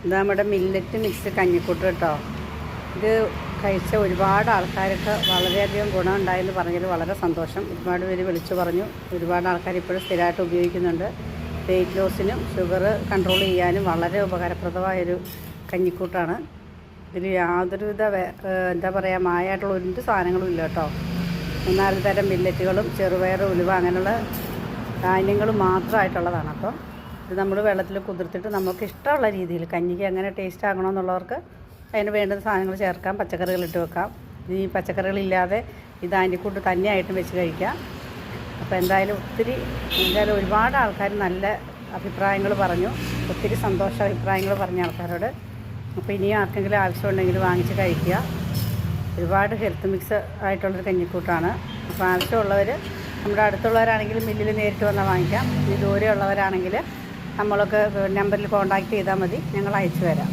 ഇത് നമ്മുടെ millet mix കഞ്ഞിക്കൂട്ട് കേട്ടോ. ഇത് കഴിച്ച ഒരുപാട് ആൾക്കാർക്ക് വളരെയധികം ഗുണമുണ്ടായെന്ന് പറഞ്ഞതിൽ വളരെ സന്തോഷം. ഒരുപാട് പേര് വിളിച്ചു പറഞ്ഞു. ഒരുപാട് ആൾക്കാർ ഇപ്പോഴും സ്ഥിരമായിട്ട് ഉപയോഗിക്കുന്നുണ്ട്. വെയിറ്റ് ലോസിനും ഷുഗർ കൺട്രോൾ ചെയ്യാനും വളരെ ഉപകാരപ്രദമായൊരു കഞ്ഞിക്കൂട്ടാണ്. ഇതിൽ യാതൊരുവിധ എന്താ പറയുക മായമായിട്ടുള്ള ഒരു സാധനങ്ങളും ഇല്ല കേട്ടോ. 4 തരം മില്ലറ്റുകളും ചെറുപയർ, ഉലുവ അങ്ങനെയുള്ള ധാന്യങ്ങളും മാത്രമായിട്ടുള്ളതാണ്. അപ്പം ഇത് നമ്മൾ വെള്ളത്തിൽ കുതിർത്തിട്ട് നമുക്ക് ഇഷ്ടമുള്ള രീതിയിൽ കഞ്ഞിക്ക് എങ്ങനെ ടേസ്റ്റ് ആകണമെന്നുള്ളവർക്ക് അതിന് വേണ്ടുന്ന സാധനങ്ങൾ ചേർക്കാം. പച്ചക്കറികളിട്ട് വെക്കാം. ഈ പച്ചക്കറികളില്ലാതെ ഈ ധാന്യക്കൂട്ട് തന്നെയായിട്ടും വെച്ച് കഴിക്കാം. അപ്പോൾ എന്തായാലും ഒരുപാട് ആൾക്കാർ നല്ല അഭിപ്രായങ്ങൾ പറഞ്ഞു. ഒത്തിരി സന്തോഷ അഭിപ്രായങ്ങൾ പറഞ്ഞ ആൾക്കാരോട്. അപ്പോൾ ഇനിയും ആർക്കെങ്കിലും ആവശ്യമുണ്ടെങ്കിൽ വാങ്ങിച്ച് കഴിക്കുക. ഒരുപാട് ഹെൽത്ത് മിക്സ് ആയിട്ടുള്ളൊരു കഞ്ഞിക്കൂട്ടാണ്. അപ്പോൾ ആവശ്യമുള്ളവർ നമ്മുടെ അടുത്തുള്ളവരാണെങ്കിൽ മില്ലിൽ നേരിട്ട് വന്നാൽ വാങ്ങിക്കാം. ഈ ദൂരെയുള്ളവരാണെങ്കിൽ നമ്മളൊക്കെ നമ്പറിൽ കോൺടാക്റ്റ് ചെയ്താൽ മതി, ഞങ്ങൾ അയച്ചു തരാം.